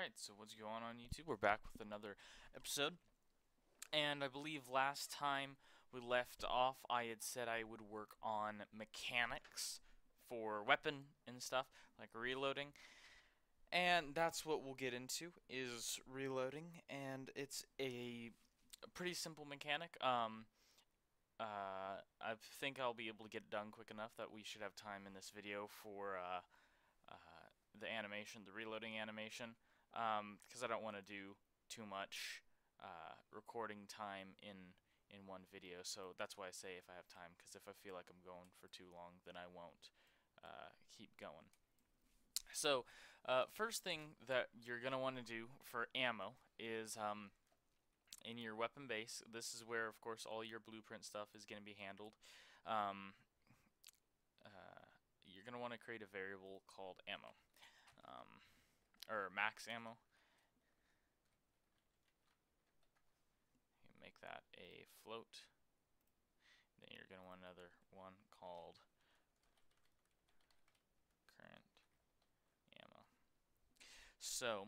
Alright, so what's going on YouTube? We're back with another episode. And I believe last time we left off, I had said I would work on mechanics for weapon and stuff, like reloading. And that's what we'll get into, is reloading. And it's a pretty simple mechanic. I think I'll be able to get it done quick enough that we should have time in this video for the animation, the reloading animation, because I don't want to do too much recording time in one video. So that's why I say if I have time, because if I feel like I'm going for too long, then I won't keep going. So first thing that you're going to want to do for ammo is in your weapon base. This is where, of course, all your blueprint stuff is going to be handled. Um, you're going to want to create a variable called ammo, or max ammo. You make that a float. Then you're going to want another one called current ammo. So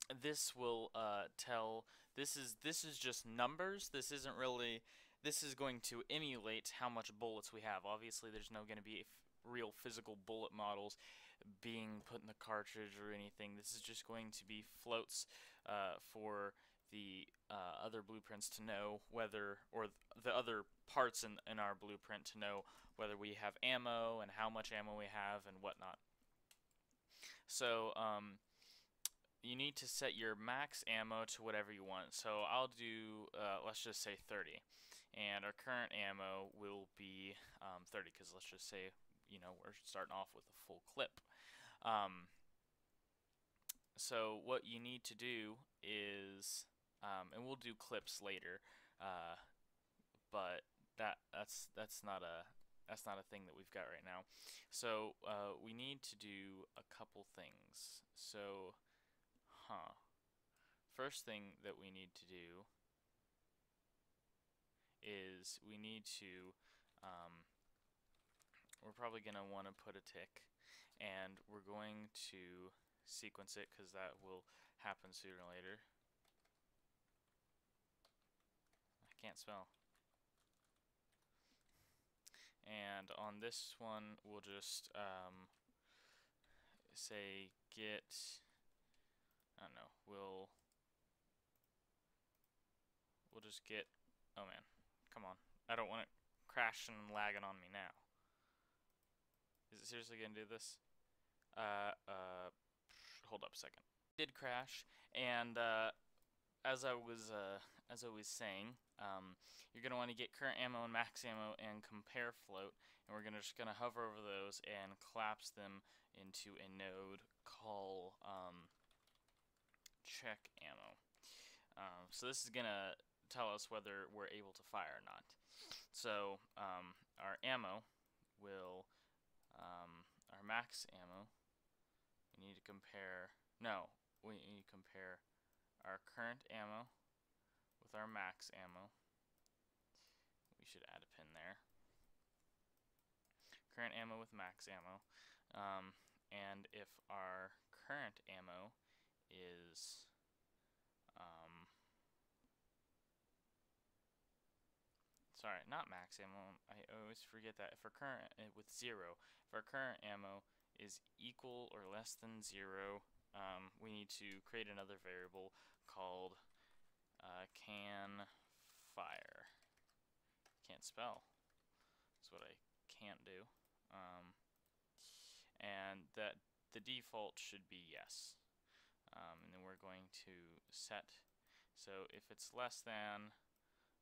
this will tell, this is just numbers. This isn't really, this is going to emulate how much bullets we have. Obviously there's no going to be real physical bullet models being put in the cartridge or anything. This is just going to be floats for the other blueprints to know whether, or the other parts in our blueprint to know whether we have ammo and how much ammo we have and whatnot. So you need to set your max ammo to whatever you want. So I'll do, let's just say 30. And our current ammo will be 30, because let's just say, you know, we're starting off with a full clip. So what you need to do is, and we'll do clips later, but that's not a thing that we've got right now. So we need to do a couple things. So first thing that we need to do is we need to, we're probably going to want to put a tick, and we're going to sequence it because that will happen sooner or later. I can't spell. And on this one, we'll just say get, I don't know, we'll just get, oh man, come on. I don't want it crashing and lagging on me now. Is it seriously gonna do this? Hold up a second. It did crash, and as I was saying, you're gonna want to get current ammo and max ammo and compare float, and we're just gonna hover over those and collapse them into a node called check ammo. So this is gonna tell us whether we're able to fire or not. So our ammo will, our max ammo, we need to compare, no, we need to compare our current ammo with our max ammo. We should add a pin there. Current ammo with max ammo. And if our current ammo is sorry, not max ammo. I always forget that. If our current with 0, if our current ammo is equal or less than 0, we need to create another variable called can fire. Can't spell. That's what I can't do. And that the default should be yes. And then we're going to set. So if it's less than,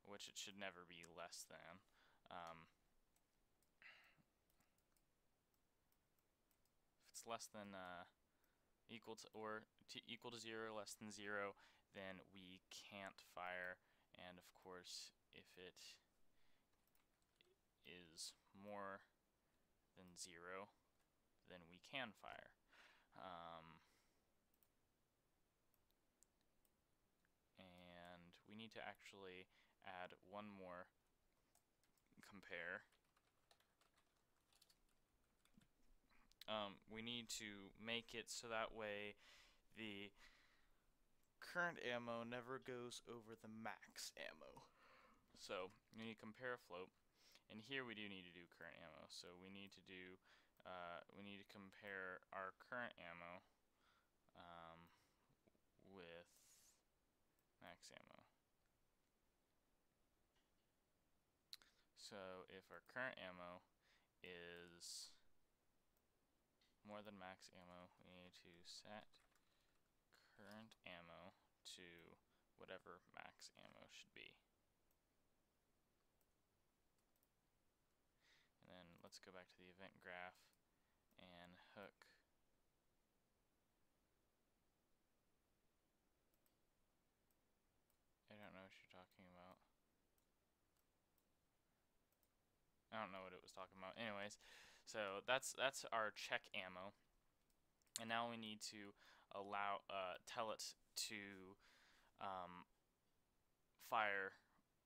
which it should never be less than, if it's less than equal to, or equal to 0, less than 0, then we can't fire. And of course, if it is more than 0, then we can fire. And we need to actually add one more compare. We need to make it so that way the current ammo never goes over the max ammo. So you need to compare a float, and here we do need to do current ammo. So we need to do we need to compare our current ammo with max ammo. So if our current ammo is more than max ammo, we need to set current ammo to whatever max ammo should be. And then let's go back to the event graph and hook I don't know what you're talking about. I don't know what it was talking about. Anyways, so that's our check ammo, and now we need to allow tell it to fire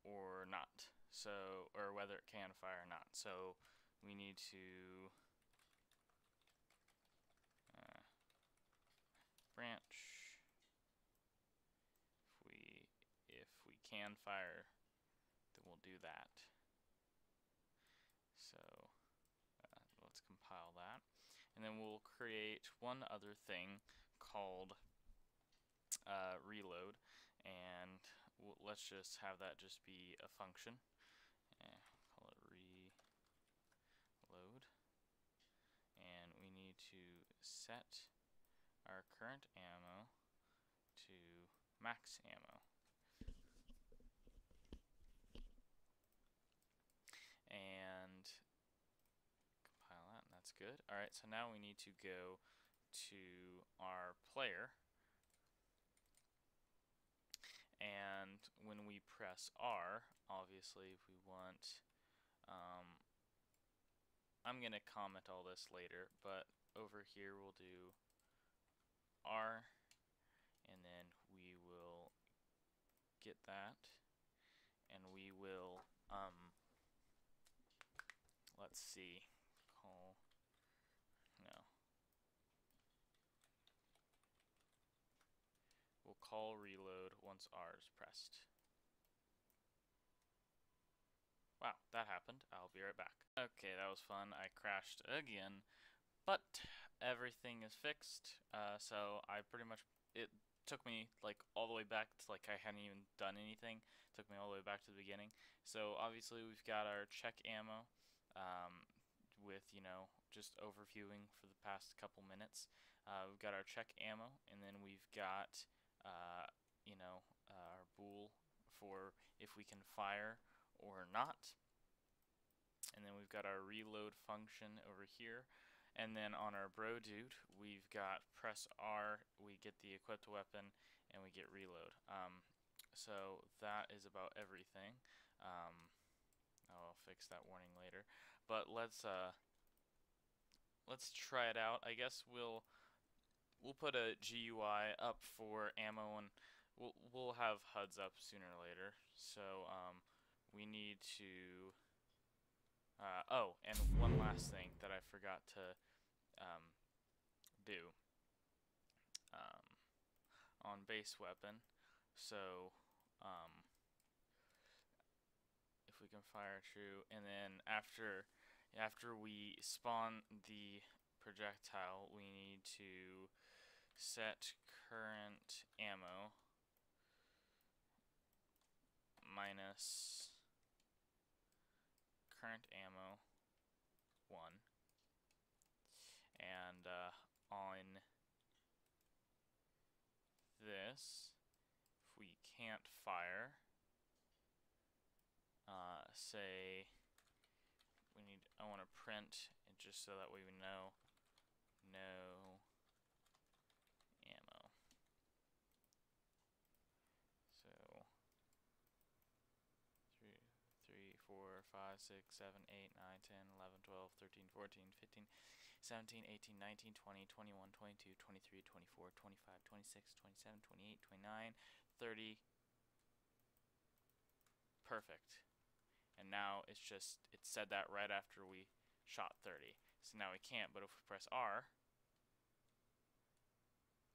or not. So, or whether it can fire or not. So we need to branch. If we can fire, then we'll do that. So let's compile that, and then we'll create one other thing called reload, and let's just have that just be a function. Call it reload, and we need to set our current ammo to max ammo. And compile that, and that's good. Alright, so now we need to go to our player, and when we press R, obviously if we want, I'm going to comment all this later, but over here we'll do R, and then we will get that, and we will, let's see, we'll call reload once R is pressed. Wow, that happened. I'll be right back. Okay, that was fun. I crashed again, but everything is fixed. So I pretty much, it took me like all the way back to like I hadn't even done anything. It took me all the way back to the beginning. So obviously we've got our check ammo with, you know, just overviewing for the past couple minutes. We've got our check ammo, and then we've got you know, our bool for if we can fire or not. And then we've got our reload function over here. And then on our bro dude, we've got press R, we get the equipped weapon, and we get reload. So that is about everything. I'll fix that warning later. But let's try it out. I guess we'll put a GUI up for ammo, and we'll have HUDs up sooner or later. So we need to oh, and one last thing that I forgot to do on base weapon. So if we can fire true, and then after we spawn the projectile, we need to set current ammo minus current ammo 1, and on this, if we can't fire, say I want to print it just so that way we know no ammo. So 3, 4, 5, 6, 7, 8, 9, 10, 11, 12, 13, 14, 15, 17, 18, 19, 20, 21, 22, 23, 24, 25, 26, 27, 28, 29, 30. Perfect. And now it's just, it said that right after we shot 30. So now we can't, but if we press R,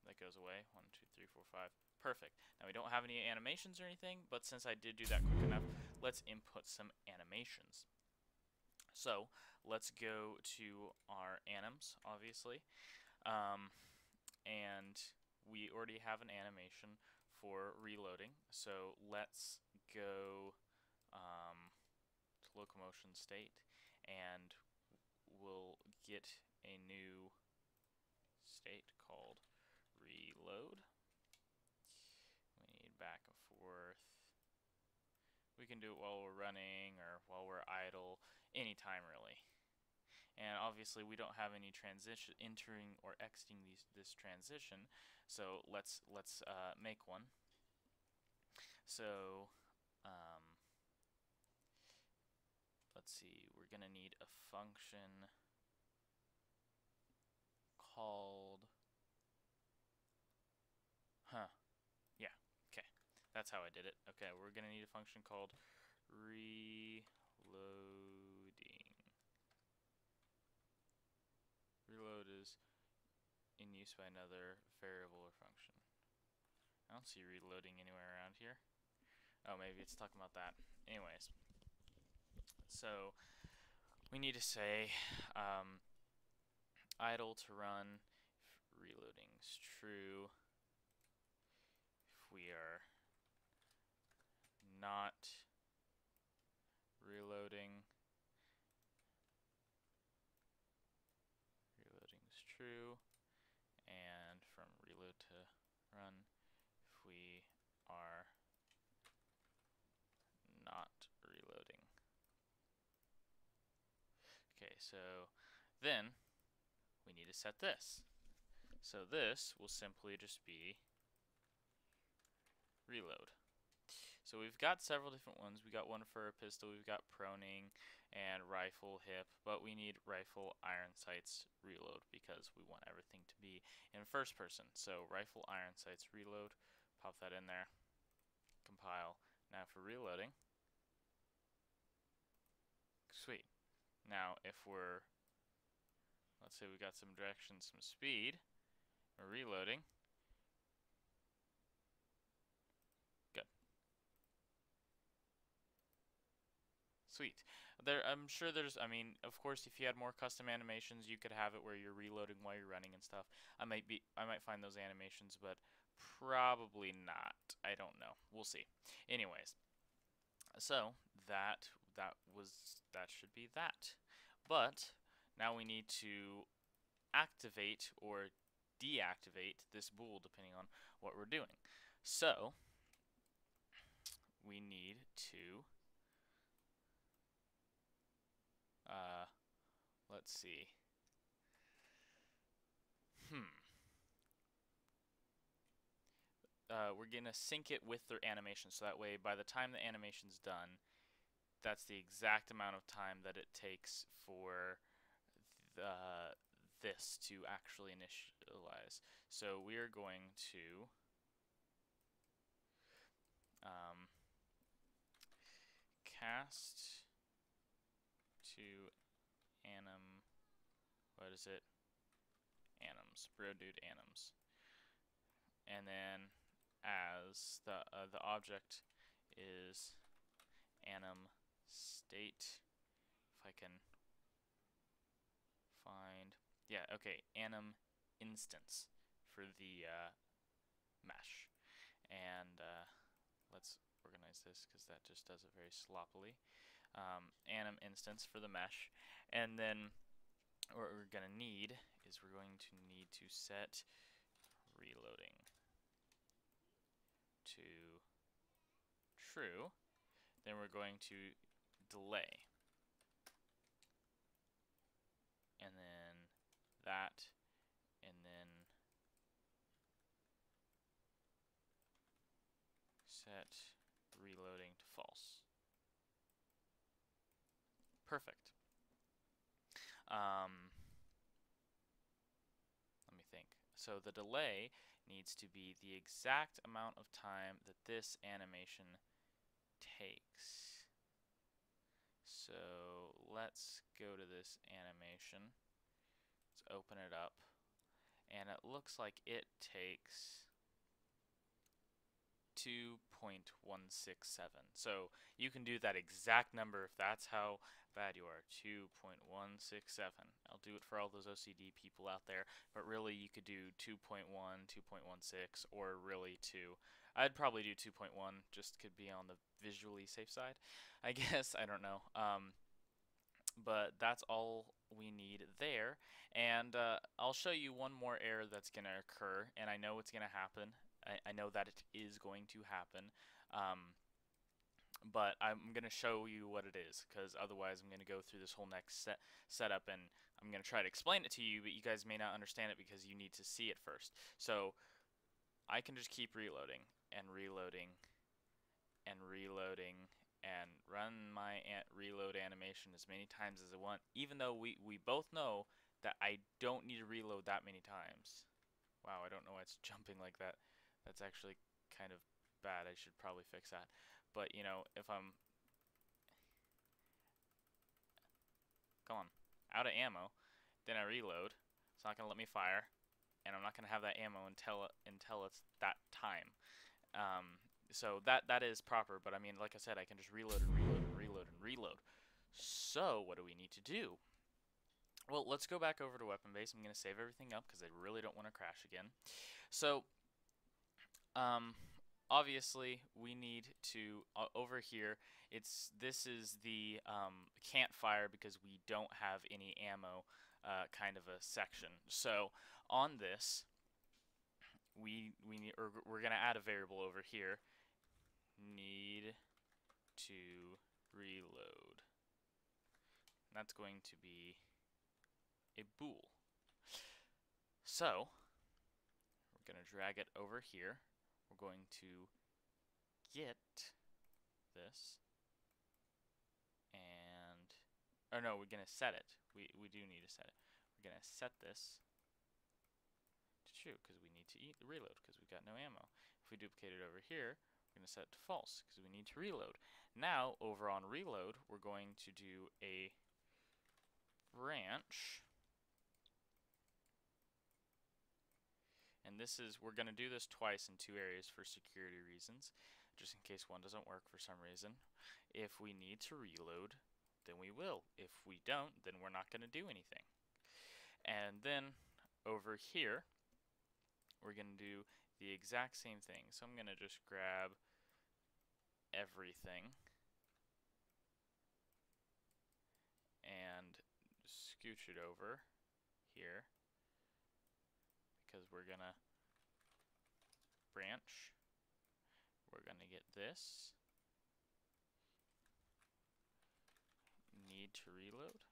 that goes away. 1, 2, 3, 4, 5. Perfect. Now we don't have any animations or anything, but since I did do that quick enough, let's input some animations. So let's go to our anims, obviously, and we already have an animation for reloading. So let's go to locomotion state, and we'll get a new state called reload. We need back and forth. We can do it while we're running or while we're idle, anytime really. And obviously we don't have any transition entering or exiting this transition, so let's make one. So let's see, we're gonna need a function called yeah, okay, that's how I did it. Okay, we're gonna need a function called reloading. Reload is in use by another variable or function. I don't see reloading anywhere around here. Oh, maybe it's talking about that. Anyways, so we need to say idle to run if reloading is true. If we are not reloading, reloading is true. And from reload to run, if we are not reloading. Okay, so then we need to set this. So this will simply just be reload. So we've got several different ones. We got one for a pistol, we've got proning and rifle hip, but we need rifle iron sights reload because we want everything to be in first person. So rifle iron sights reload, pop that in there, compile. Now for reloading, sweet. Now if we're, let's say we got some direction, some speed, we're reloading. Good. Sweet. I'm sure there's, I mean, of course, if you had more custom animations, you could have it where you're reloading while you're running and stuff. I might find those animations, but probably not. I don't know. We'll see. Anyways, so that should be that. But now we need to activate or deactivate this bool depending on what we're doing. So we need to let's see. We're gonna sync it with their animation, so that way by the time the animation's done, that's the exact amount of time that it takes for this to actually initialize. So we are going to cast to anim, what is it? Anims, bro dude anims. And then as the object is anim state, if I can find, yeah, okay, anim instance for the mesh. And let's organize this because that just does it very sloppily. Anim instance for the mesh, and then what we're gonna need is we're going to need to set reloading to true. Then we're going to delay, and then that, and then set reloading to false. Perfect. Let me think. So the delay needs to be the exact amount of time that this animation takes. So let's go to this animation. Let's open it up. and it looks like it takes 2.167. So you can do that exact number if that's how bad you are. 2.167. I'll do it for all those OCD people out there, but really you could do 2.1, 2.16, or really 2. I'd probably do 2.1, just could be on the visually safe side, I guess. I don't know. But that's all we need there. And I'll show you one more error that's going to occur, and I know it's going to happen. I know that it is going to happen, but I'm going to show you what it is, because otherwise I'm going to go through this whole next setup, and I'm going to try to explain it to you, but you guys may not understand it because you need to see it first. So I can just keep reloading and reloading and reloading and run my reload animation as many times as I want, even though we both know that I don't need to reload that many times. Wow, I don't know why it's jumping like that. That's actually kind of bad. I should probably fix that. But, you know, if I'm, come on, out of ammo, then I reload. It's not going to let me fire, and I'm not going to have that ammo until it's that time. So that is proper, but I mean, like I said, I can just reload and reload and reload and reload. So what do we need to do? Well, let's go back over to weapon base. I'm going to save everything up because I really don't want to crash again. So, obviously, we need to, over here, this is the can't fire because we don't have any ammo kind of a section. So, on this, we're going to add a variable over here, need to reload. And that's going to be a bool. So, we're going to drag it over here. We're going to get this, and, or no, we're going to set it. We do need to set it. We're going to set this to true because we need to reload because we've got no ammo. If we duplicate it over here, we're going to set it to false because we need to reload. Now, over on reload, we're going to do a branch. And this is, we're going to do this twice in two areas for security reasons, just in case one doesn't work for some reason. If we need to reload, then we will. If we don't, then we're not going to do anything. And then over here, we're going to do the exact same thing. So I'm going to just grab everything and scooch it over here because we're going to branch. We're going to get this. Need to reload.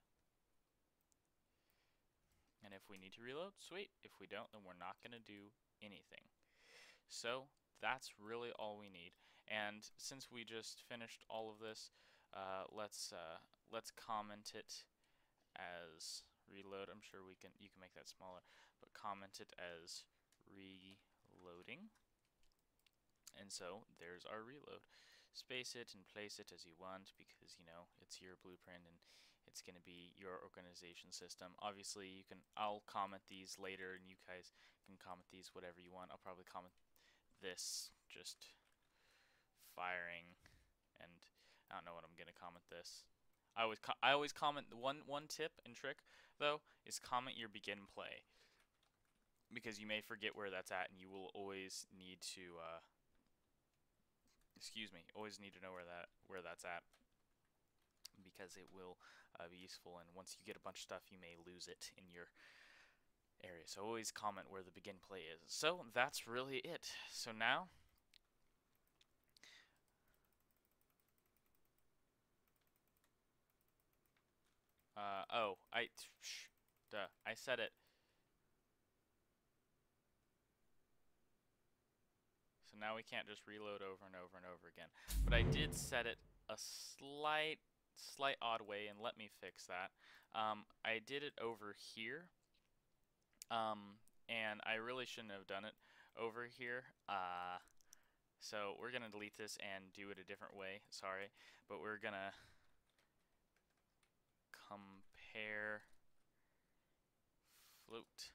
And if we need to reload, sweet. If we don't, then we're not going to do anything. So that's really all we need. And since we just finished all of this, let's comment it as reload. I'm sure you can make that smaller, but comment it as reloading. And so there's our reload. Space it and place it as you want because, you know, it's your blueprint and it's going to be your organization system. Obviously, I'll comment these later and you guys can comment these whatever you want. I'll probably comment this just firing, and I don't know what I'm going to comment this. I always comment one tip and trick though is comment your begin play because you may forget where that's at and you will always need to always need to know where that's at because it will be useful, and once you get a bunch of stuff you may lose it in your area. So always comment where the begin play is. So that's really it. So now I said it. So now we can't just reload over and over and over again. But I did set it a slight odd way, and let me fix that. I did it over here, and I really shouldn't have done it over here. So we're gonna delete this and do it a different way. Sorry, but we're gonna compare float.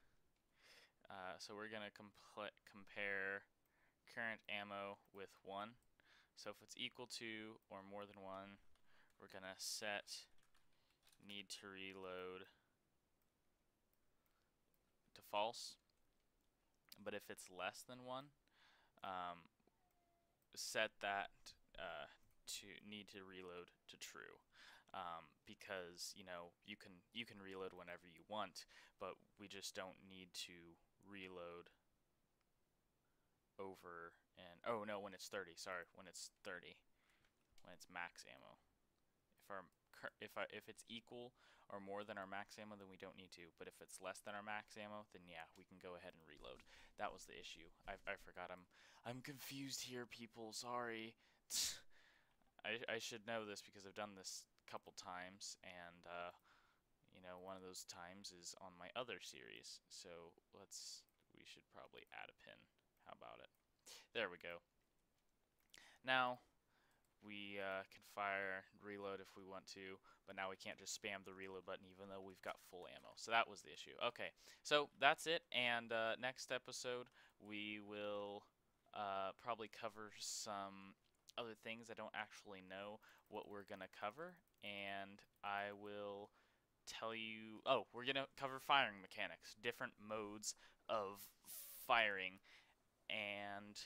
So we're gonna compare current ammo with 1. So if it's equal to or more than 1, we're gonna set need to reload to false. But if it's less than 1, um, set that to need to reload to true. Because you can reload whenever you want, but we just don't need to reload over and oh no, when it's 30. Sorry, when it's 30, when it's max ammo. If it's equal or more than our max ammo, then we don't need to. But if it's less than our max ammo, then yeah, we can go ahead and reload. That was the issue. I forgot. I'm confused here, people. Sorry. I should know this because I've done this a couple times, and one of those times is on my other series. So we should probably add a pin. How about it? There we go. Now we can fire reload if we want to, but now we can't just spam the reload button even though we've got full ammo. So that was the issue. Okay, so that's it, and next episode we will probably cover some other things. I don't actually know what we're gonna cover, and I will tell you. Oh, we're gonna cover firing mechanics, different modes of firing, and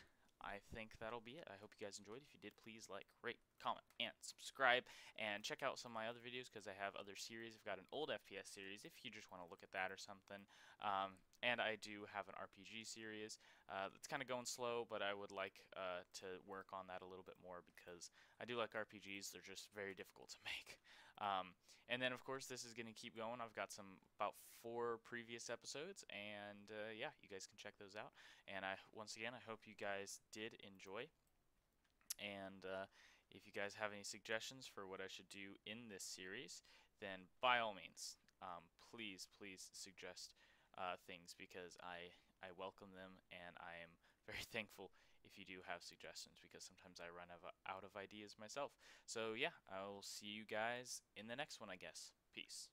I think that'll be it. I hope you guys enjoyed. If you did, please like, rate, comment, and subscribe. And check out some of my other videos because I have other series. I've got an old FPS series if you just want to look at that or something. And I do have an RPG series that's kind of going slow, but I would like to work on that a little bit more because I do like RPGs. They're just very difficult to make. And then, of course, this is going to keep going. I've got about 4 previous episodes, and yeah, you guys can check those out. And once again, I hope you guys did enjoy. And if you guys have any suggestions for what I should do in this series, then by all means, please suggest things because I welcome them, and I am very thankful if you do have suggestions because sometimes I run out of ideas myself. So yeah, I'll see you guys in the next one, I guess. Peace.